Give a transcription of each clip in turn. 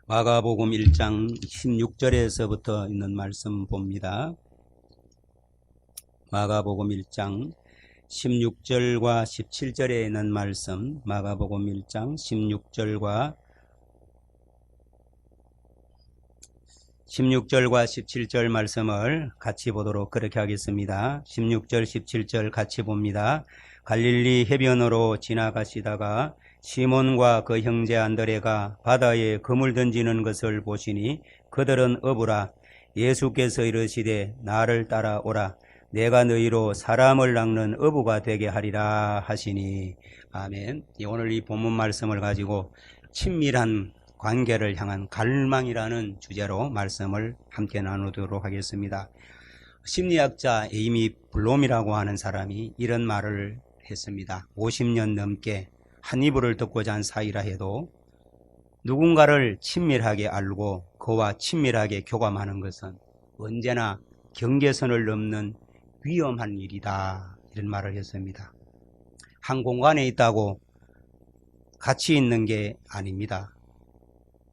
마가복음 1장 16절에서부터 있는 말씀 봅니다. 마가복음 1장 16절과 17절에 있는 말씀, 마가복음 1장 16절과 17절 말씀을 같이 보도록 그렇게 하겠습니다. 16절, 17절 같이 봅니다. 갈릴리 해변으로 지나가시다가 시몬과 그 형제 안드레가 바다에 그물 던지는 것을 보시니 그들은 어부라. 예수께서 이르시되 나를 따라오라. 내가 너희로 사람을 낚는 어부가 되게 하리라 하시니. 아멘. 오늘 이 본문 말씀을 가지고 친밀한 관계를 향한 갈망이라는 주제로 말씀을 함께 나누도록 하겠습니다. 심리학자 에이미 블롬이라고 하는 사람이 이런 말을 했습니다. 50년 넘게 한 이불을 덮고 잔 사이라 해도 누군가를 친밀하게 알고 그와 친밀하게 교감하는 것은 언제나 경계선을 넘는 위험한 일이다, 이런 말을 했습니다. 한 공간에 있다고 같이 있는 게 아닙니다.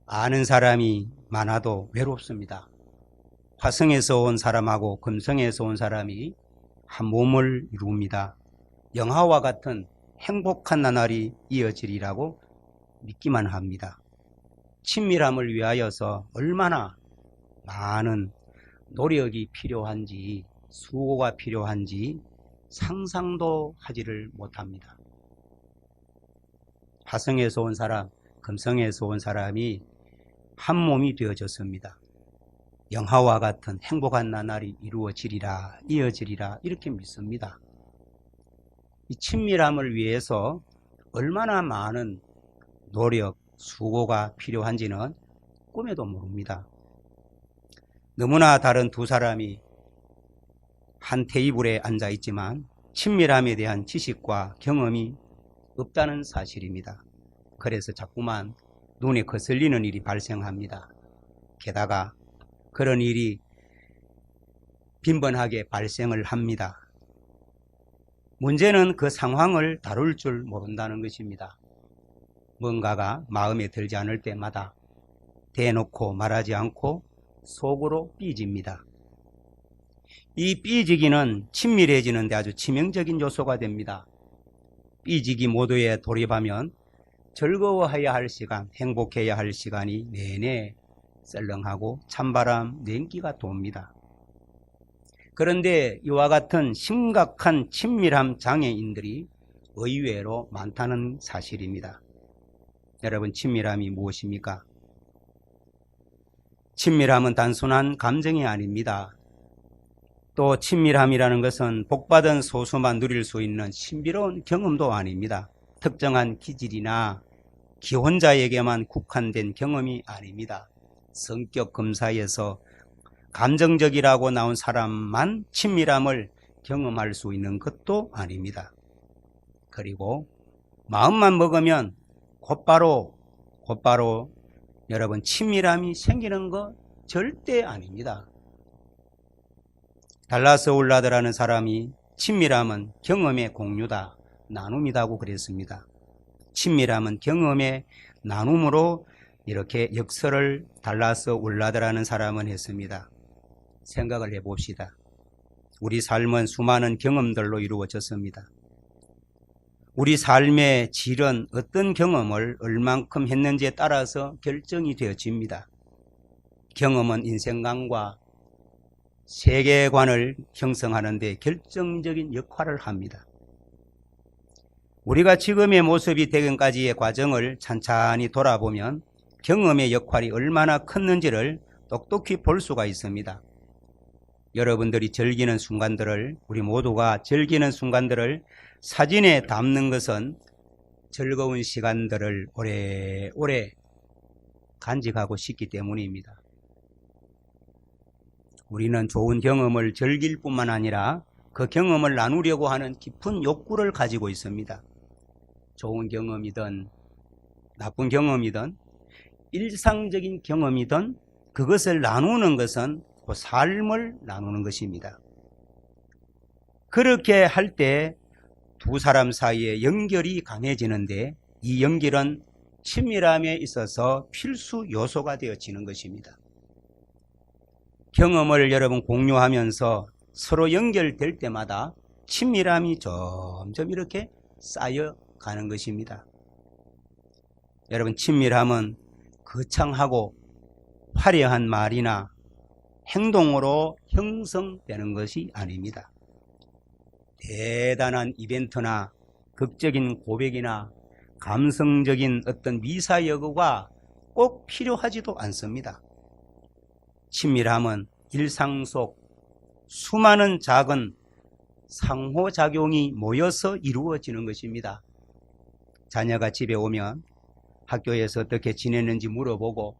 아는 사람이 많아도 외롭습니다. 화성에서 온 사람하고 금성에서 온 사람이 한 몸을 이룹니다. 영화와 같은 행복한 나날이 이어지리라고 믿기만 합니다. 친밀함을 위하여서 얼마나 많은 노력이 필요한지, 수고가 필요한지 상상도 하지를 못합니다. 화성에서 온 사람, 금성에서 온 사람이 한 몸이 되어졌습니다. 영화와 같은 행복한 나날이 이루어지리라, 이어지리라, 이렇게 믿습니다. 이 친밀함을 위해서 얼마나 많은 노력, 수고가 필요한지는 꿈에도 모릅니다. 너무나 다른 두 사람이 한 테이블에 앉아 있지만 친밀함에 대한 지식과 경험이 없다는 사실입니다. 그래서 자꾸만 눈에 거슬리는 일이 발생합니다. 게다가 그런 일이 빈번하게 발생을 합니다. 문제는 그 상황을 다룰 줄 모른다는 것입니다. 뭔가가 마음에 들지 않을 때마다 대놓고 말하지 않고 속으로 삐집니다. 이 삐지기는 친밀해지는 데 아주 치명적인 요소가 됩니다. 삐지기 모드에 돌입하면 즐거워해야 할 시간, 행복해야 할 시간이 내내 썰렁하고 찬바람 냉기가 돕니다. 그런데 이와 같은 심각한 친밀함 장애인들이 의외로 많다는 사실입니다. 여러분, 친밀함이 무엇입니까? 친밀함은 단순한 감정이 아닙니다. 또 친밀함이라는 것은 복받은 소수만 누릴 수 있는 신비로운 경험도 아닙니다. 특정한 기질이나 기혼자에게만 국한된 경험이 아닙니다. 성격 검사에서 감정적이라고 나온 사람만 친밀함을 경험할 수 있는 것도 아닙니다. 그리고 마음만 먹으면 곧바로 여러분, 친밀함이 생기는 거 절대 아닙니다. 달라스 울라드라는 사람이 친밀함은 경험의 공유다, 나눔이다고 그랬습니다. 친밀함은 경험의 나눔으로 이렇게 역설을 달라스 울라드라는 사람은 했습니다. 생각을 해봅시다. 우리 삶은 수많은 경험들로 이루어졌습니다. 우리 삶의 질은 어떤 경험을 얼만큼 했는지에 따라서 결정이 되어집니다. 경험은 인생관과 세계관을 형성하는 데 결정적인 역할을 합니다. 우리가 지금의 모습이 되기까지의 과정을 찬찬히 돌아보면 경험의 역할이 얼마나 컸는지를 똑똑히 볼 수가 있습니다. 여러분들이 즐기는 순간들을, 우리 모두가 즐기는 순간들을 사진에 담는 것은 즐거운 시간들을 오래오래 간직하고 싶기 때문입니다. 우리는 좋은 경험을 즐길 뿐만 아니라 그 경험을 나누려고 하는 깊은 욕구를 가지고 있습니다. 좋은 경험이든 나쁜 경험이든 일상적인 경험이든 그것을 나누는 것은 그 삶을 나누는 것입니다. 그렇게 할 때 두 사람 사이에 연결이 강해지는데 이 연결은 친밀함에 있어서 필수 요소가 되어지는 것입니다. 경험을 여러분 공유하면서 서로 연결될 때마다 친밀함이 점점 이렇게 쌓여가는 것입니다. 여러분, 친밀함은 거창하고 화려한 말이나 행동으로 형성되는 것이 아닙니다. 대단한 이벤트나 극적인 고백이나 감성적인 어떤 미사여구가 꼭 필요하지도 않습니다. 친밀함은 일상 속 수많은 작은 상호작용이 모여서 이루어지는 것입니다. 자녀가 집에 오면 학교에서 어떻게 지냈는지 물어보고,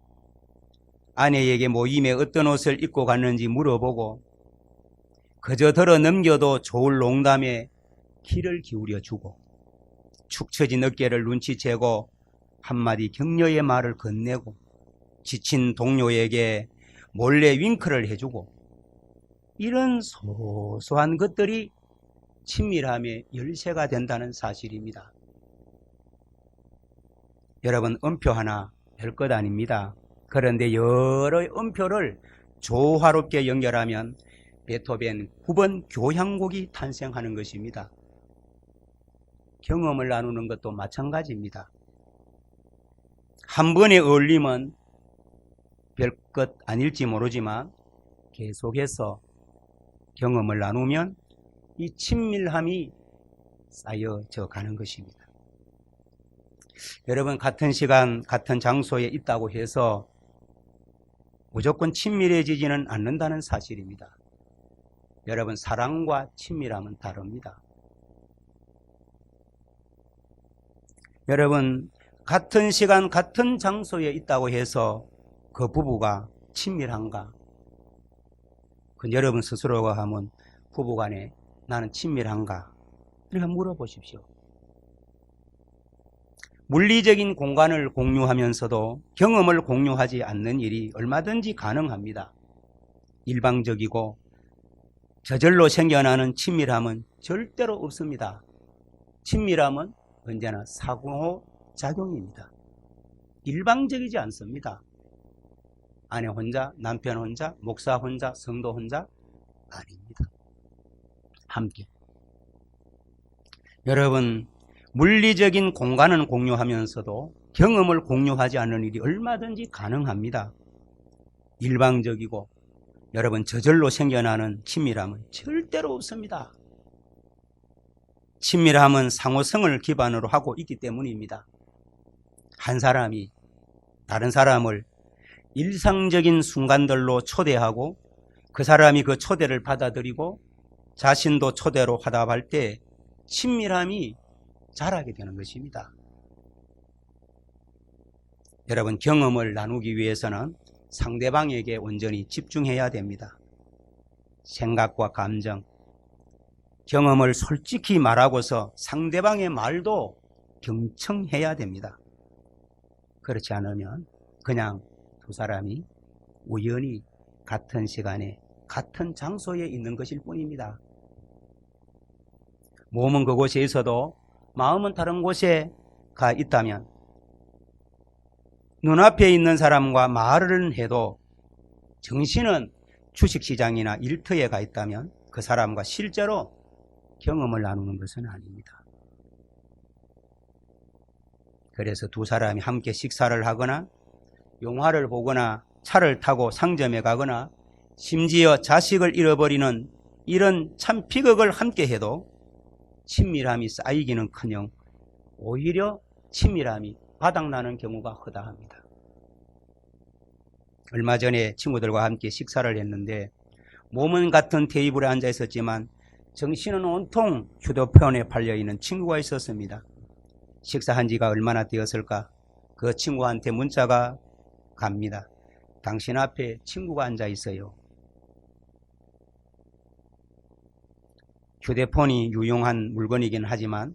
아내에게 모임에 어떤 옷을 입고 갔는지 물어보고, 그저 들어 넘겨도 좋을 농담에 귀를 기울여주고, 축 처진 어깨를 눈치채고 한마디 격려의 말을 건네고, 지친 동료에게 몰래 윙크를 해주고, 이런 소소한 것들이 친밀함의 열쇠가 된다는 사실입니다. 여러분, 음표 하나 별것 아닙니다. 그런데 여러 음표를 조화롭게 연결하면 베토벤 9번 교향곡이 탄생하는 것입니다. 경험을 나누는 것도 마찬가지입니다. 한 번의 어울림은 별것 아닐지 모르지만 계속해서 경험을 나누면 이 친밀함이 쌓여져 가는 것입니다. 여러분, 같은 시간 같은 장소에 있다고 해서 무조건 친밀해지지는 않는다는 사실입니다. 여러분, 사랑과 친밀함은 다릅니다. 여러분, 같은 시간 같은 장소에 있다고 해서 그 부부가 친밀한가? 그 여러분 스스로가 하면 부부간에 나는 친밀한가? 이렇게 물어보십시오. 물리적인 공간을 공유하면서도 경험을 공유하지 않는 일이 얼마든지 가능합니다. 일방적이고 저절로 생겨나는 친밀함은 절대로 없습니다. 친밀함은 언제나 상호작용입니다. 일방적이지 않습니다. 아내 혼자, 남편 혼자, 목사 혼자, 성도 혼자 아닙니다. 함께. 여러분, 물리적인 공간은 공유하면서도 경험을 공유하지 않는 일이 얼마든지 가능합니다. 일방적이고 여러분 저절로 생겨나는 친밀함은 절대로 없습니다. 친밀함은 상호성을 기반으로 하고 있기 때문입니다. 한 사람이 다른 사람을 일상적인 순간들로 초대하고 그 사람이 그 초대를 받아들이고 자신도 초대로 화답할 때 친밀함이 자라게 되는 것입니다. 여러분, 경험을 나누기 위해서는 상대방에게 온전히 집중해야 됩니다. 생각과 감정, 경험을 솔직히 말하고서 상대방의 말도 경청해야 됩니다. 그렇지 않으면 그냥 두 사람이 우연히 같은 시간에 같은 장소에 있는 것일 뿐입니다. 몸은 그곳에 있어도 마음은 다른 곳에 가 있다면, 눈앞에 있는 사람과 말을 해도 정신은 주식시장이나 일터에 가 있다면 그 사람과 실제로 경험을 나누는 것은 아닙니다. 그래서 두 사람이 함께 식사를 하거나 영화를 보거나 차를 타고 상점에 가거나 심지어 자식을 잃어버리는 이런 참 비극을 함께 해도 친밀함이 쌓이기는커녕 오히려 친밀함이 바닥나는 경우가 허다합니다. 얼마 전에 친구들과 함께 식사를 했는데 몸은 같은 테이블에 앉아 있었지만 정신은 온통 휴대폰에 팔려있는 친구가 있었습니다. 식사한 지가 얼마나 되었을까? 그 친구한테 문자가 갑니다. 당신 앞에 친구가 앉아 있어요. 휴대폰이 유용한 물건이긴 하지만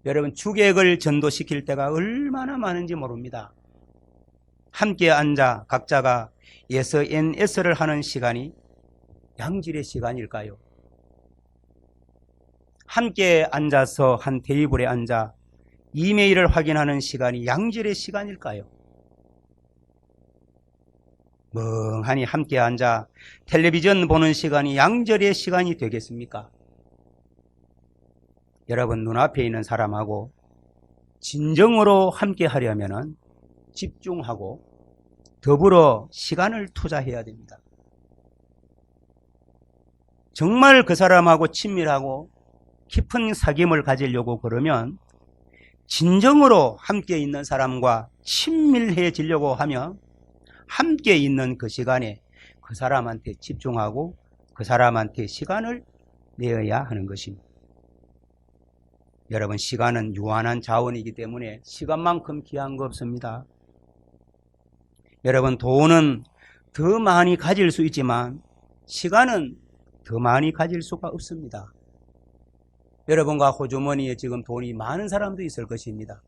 여러분, 주객을 전도시킬 때가 얼마나 많은지 모릅니다. 함께 앉아 각자가 SNS를 하는 시간이 양질의 시간일까요? 함께 앉아서 한 테이블에 앉아 이메일을 확인하는 시간이 양질의 시간일까요? 멍하니 함께 앉아 텔레비전 보는 시간이 양질의 시간이 되겠습니까? 여러분, 눈앞에 있는 사람하고 진정으로 함께 하려면 집중하고 더불어 시간을 투자해야 됩니다. 정말 그 사람하고 친밀하고 깊은 사귐을 가지려고 그러면 진정으로 함께 있는 사람과 친밀해지려고 하면 함께 있는 그 시간에 그 사람한테 집중하고 그 사람한테 시간을 내어야 하는 것입니다. 여러분, 시간은 유한한 자원이기 때문에 시간만큼 귀한 거 없습니다. 여러분, 돈은 더 많이 가질 수 있지만 시간은 더 많이 가질 수가 없습니다. 여러분과 호주머니에 지금 돈이 많은 사람도 있을 것입니다.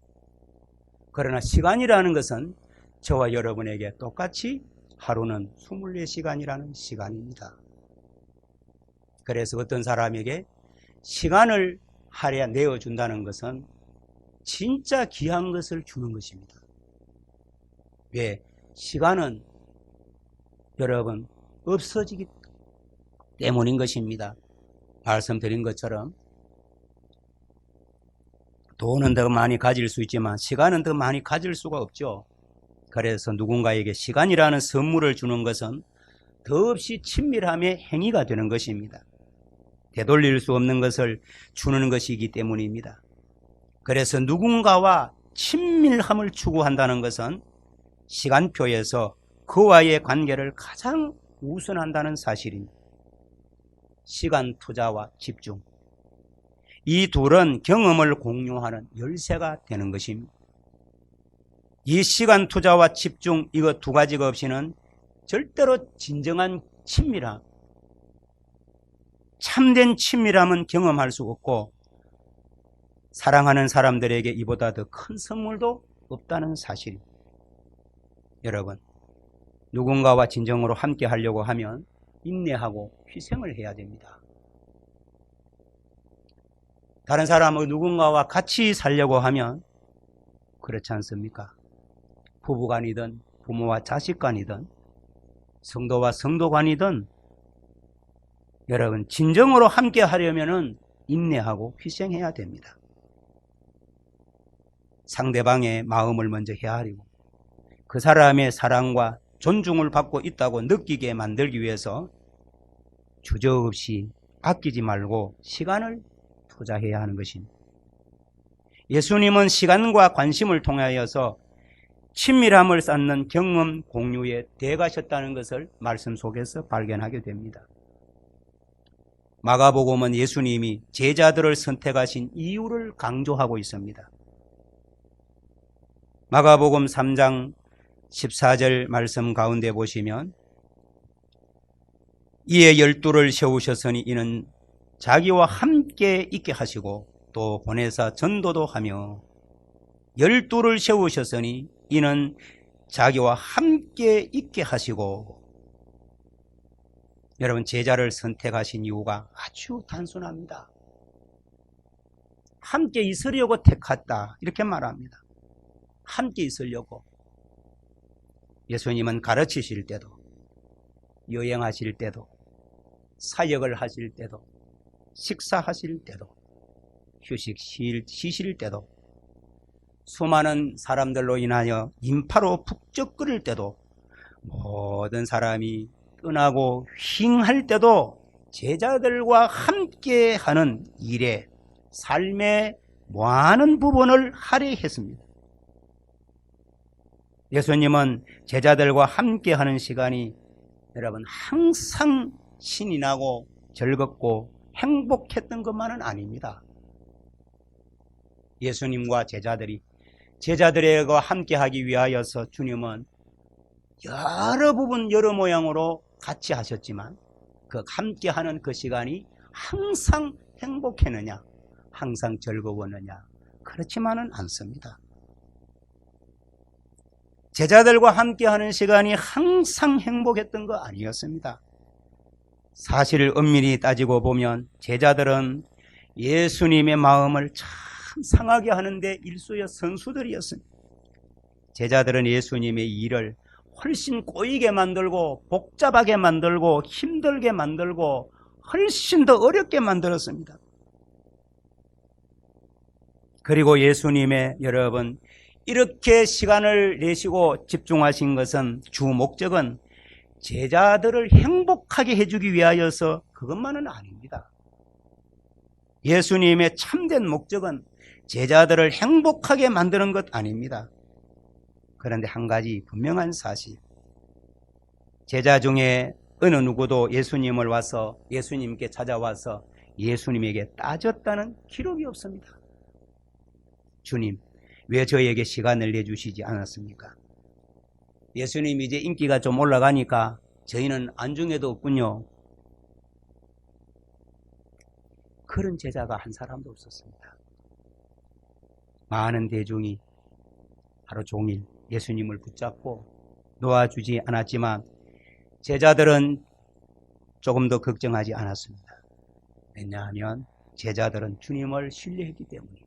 그러나 시간이라는 것은 저와 여러분에게 똑같이 하루는 24시간이라는 시간입니다. 그래서 어떤 사람에게 시간을 할애 내어준다는 것은 진짜 귀한 것을 주는 것입니다. 왜? 시간은 여러분 없어지기 때문인 것입니다. 말씀드린 것처럼 돈은 더 많이 가질 수 있지만 시간은 더 많이 가질 수가 없죠. 그래서 누군가에게 시간이라는 선물을 주는 것은 더없이 친밀함의 행위가 되는 것입니다. 되돌릴 수 없는 것을 주는 것이기 때문입니다. 그래서 누군가와 친밀함을 추구한다는 것은 시간표에서 그와의 관계를 가장 우선한다는 사실입니다. 시간 투자와 집중, 이 둘은 경험을 공유하는 열쇠가 되는 것입니다. 이 시간 투자와 집중, 이거 두 가지가 없이는 절대로 진정한 친밀함, 참된 친밀함은 경험할 수 없고 사랑하는 사람들에게 이보다 더 큰 선물도 없다는 사실입니다. 여러분, 누군가와 진정으로 함께 하려고 하면 인내하고 희생을 해야 됩니다. 다른 사람의 누군가와 같이 살려고 하면 그렇지 않습니까? 부부간이든 부모와 자식간이든 성도와 성도간이든 여러분, 진정으로 함께 하려면 인내하고 희생해야 됩니다. 상대방의 마음을 먼저 헤아리고 그 사람의 사랑과 존중을 받고 있다고 느끼게 만들기 위해서 주저없이 아끼지 말고 시간을 투자해야 하는 것입니다. 예수님은 시간과 관심을 통하여서 친밀함을 쌓는 경험 공유에 대가셨다는 것을 말씀 속에서 발견하게 됩니다. 마가복음은 예수님이 제자들을 선택하신 이유를 강조하고 있습니다. 마가복음 3장 14절 말씀 가운데 보시면 이에 12를 세우셨으니 이는 자기와 함께 있게 하시고 또 보내사 전도도 하며 12를 세우셨으니 이는 자기와 함께 있게 하시고. 여러분, 제자를 선택하신 이유가 아주 단순합니다. 함께 있으려고 택했다, 이렇게 말합니다. 함께 있으려고. 예수님은 가르치실 때도, 여행하실 때도, 사역을 하실 때도, 식사하실 때도, 쉬실 때도, 수많은 사람들로 인하여 인파로 북적 끓일 때도, 모든 사람이 떠나고 휑할 때도 제자들과 함께하는 일에, 삶의 많은 부분을 할애했습니다. 예수님은 제자들과 함께하는 시간이 여러분 항상 신이 나고 즐겁고 행복했던 것만은 아닙니다. 예수님과 제자들과 함께하기 위하여서 주님은 여러 부분 여러 모양으로 같이 하셨지만 그 함께하는 그 시간이 항상 행복했느냐, 항상 즐거웠느냐, 그렇지만은 않습니다. 제자들과 함께하는 시간이 항상 행복했던 거 아니었습니다. 사실 엄밀히 따지고 보면 제자들은 예수님의 마음을 잘 참 상하게 하는데 일수의 선수들이었습니다. 제자들은 예수님의 일을 훨씬 꼬이게 만들고 복잡하게 만들고 힘들게 만들고 훨씬 더 어렵게 만들었습니다. 그리고 예수님의 여러분 이렇게 시간을 내시고 집중하신 것은 주 목적은 제자들을 행복하게 해주기 위하여서 그것만은 아닙니다. 예수님의 참된 목적은 제자들을 행복하게 만드는 것 아닙니다. 그런데 한 가지 분명한 사실, 제자 중에 어느 누구도 예수님께 찾아와서 예수님에게 따졌다는 기록이 없습니다. 주님, 왜 저에게 시간을 내주시지 않았습니까? 예수님 이제 인기가 좀 올라가니까 저희는 안중에도 없군요. 그런 제자가 한 사람도 없었습니다. 많은 대중이 하루 종일 예수님을 붙잡고 놓아주지 않았지만 제자들은 조금 더 걱정하지 않았습니다. 왜냐하면 제자들은 주님을 신뢰했기 때문입니다.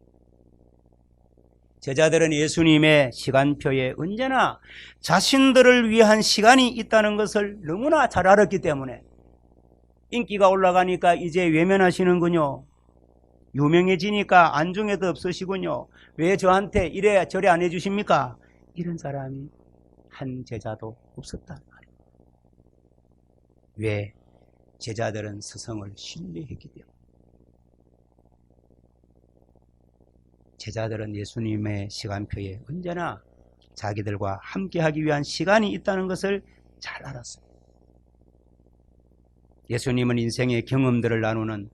제자들은 예수님의 시간표에 언제나 자신들을 위한 시간이 있다는 것을 너무나 잘 알았기 때문에 인기가 올라가니까 이제 외면하시는군요. 유명해지니까 안중에도 없으시군요. 왜 저한테 이래 저래 안 해주십니까? 이런 사람이 한 제자도 없었단 말이에요. 왜? 제자들은 스승을 신뢰했기 때문에. 제자들은 예수님의 시간표에 언제나 자기들과 함께하기 위한 시간이 있다는 것을 잘 알았어요. 예수님은 인생의 경험들을 나누는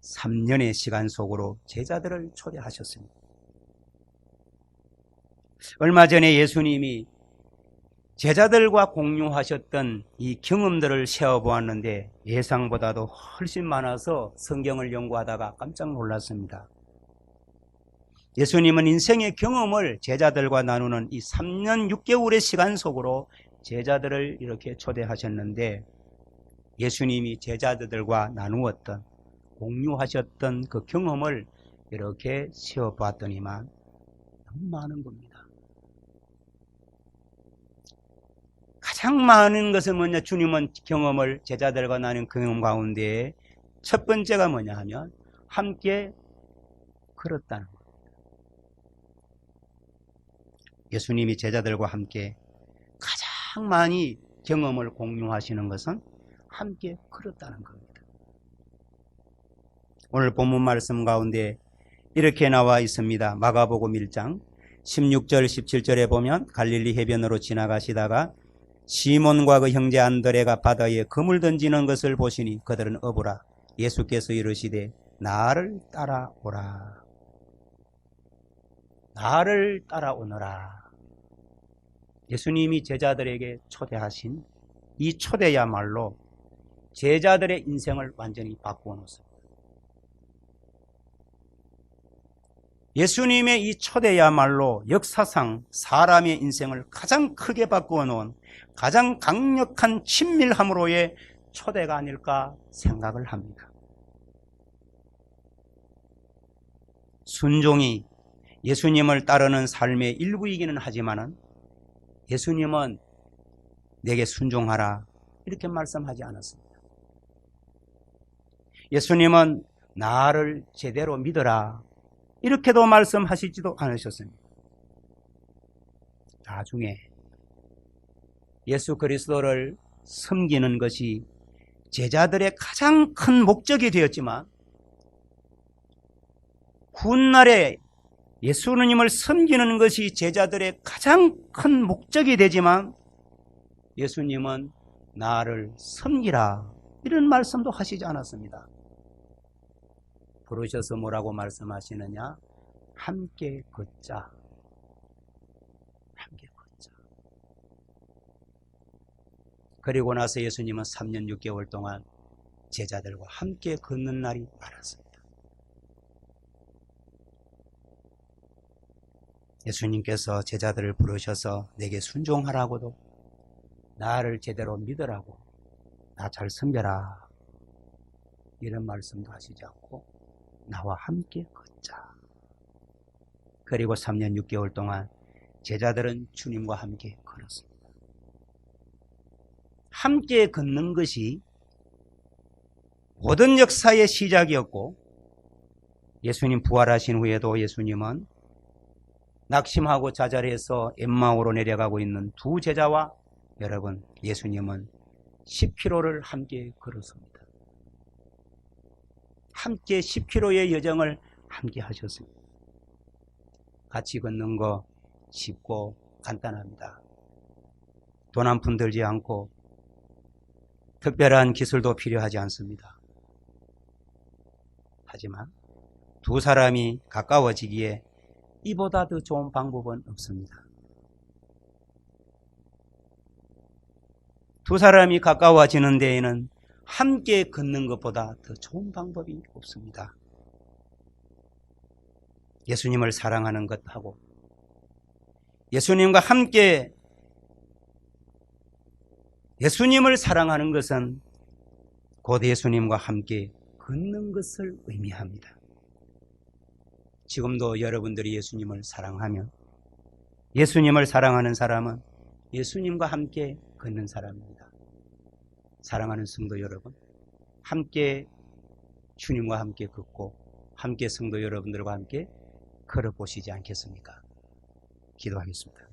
3년의 시간 속으로 제자들을 초대하셨습니다. 얼마 전에 예수님이 제자들과 공유하셨던 이 경험들을 세어보았는데 예상보다도 훨씬 많아서 성경을 연구하다가 깜짝 놀랐습니다. 예수님은 인생의 경험을 제자들과 나누는 이 3년 6개월의 시간 속으로 제자들을 이렇게 초대하셨는데 예수님이 제자들과 나누었던 공유하셨던 그 경험을 이렇게 세어보았더니만 너무 많은 겁니다. 가장 많은 것은 뭐냐? 주님은 경험을 제자들과 나눈 경험 가운데 첫 번째가 뭐냐 하면 함께 걸었다는 것. 예수님이 제자들과 함께 가장 많이 경험을 공유하시는 것은 함께 걸었다는 겁니다. 오늘 본문 말씀 가운데 이렇게 나와 있습니다. 마가복음 1장 16절 17절에 보면 갈릴리 해변으로 지나가시다가 시몬과 그 형제 안드레가 바다에 그물 던지는 것을 보시니 그들은 어부라. 예수께서 이르시되 나를 따라오라. 나를 따라오너라. 예수님이 제자들에게 초대하신 이 초대야말로 제자들의 인생을 완전히 바꾸어 놓습니다. 예수님의 이 초대야말로 역사상 사람의 인생을 가장 크게 바꾸어 놓은 가장 강력한 친밀함으로의 초대가 아닐까 생각을 합니다. 순종이 예수님을 따르는 삶의 일부이기는 하지만은 예수님은 내게 순종하라 이렇게 말씀하지 않았습니다. 예수님은 나를 제대로 믿어라 이렇게도 말씀하시지도 않으셨습니다. 나중에 예수 그리스도를 섬기는 것이 제자들의 가장 큰 목적이 되었지만 훗날에 예수님을 섬기는 것이 제자들의 가장 큰 목적이 되지만 예수님은 나를 섬기라 이런 말씀도 하시지 않았습니다. 부르셔서 뭐라고 말씀하시느냐? 함께 걷자. 함께 걷자. 그리고 나서 예수님은 3년 6개월 동안 제자들과 함께 걷는 날이 많았습니다. 예수님께서 제자들을 부르셔서 내게 순종하라고도 나를 제대로 믿으라고 나 잘 섬겨라 이런 말씀도 하시지 않고 나와 함께 걷자 그리고 3년 6개월 동안 제자들은 주님과 함께 걸었습니다. 함께 걷는 것이 모든 역사의 시작이었고, 예수님 부활하신 후에도 예수님은 낙심하고 좌절해서 엠마오로 내려가고 있는 두 제자와 여러분, 예수님은 10km를 함께 걸었습니다. 함께 10km의 여정을 함께 하셨습니다. 같이 걷는 거 쉽고 간단합니다. 돈 한 푼 들지 않고 특별한 기술도 필요하지 않습니다. 하지만 두 사람이 가까워지기에 이보다 더 좋은 방법은 없습니다. 두 사람이 가까워지는 데에는 함께 걷는 것보다 더 좋은 방법이 없습니다. 예수님을 사랑하는 것하고 예수님과 함께 예수님을 사랑하는 것은 곧 예수님과 함께 걷는 것을 의미합니다. 지금도 여러분들이 예수님을 사랑하면 예수님을 사랑하는 사람은 예수님과 함께 걷는 사람입니다. 사랑하는 성도 여러분, 함께 주님과 함께 걷고 함께 성도 여러분들과 함께 걸어보시지 않겠습니까? 기도하겠습니다.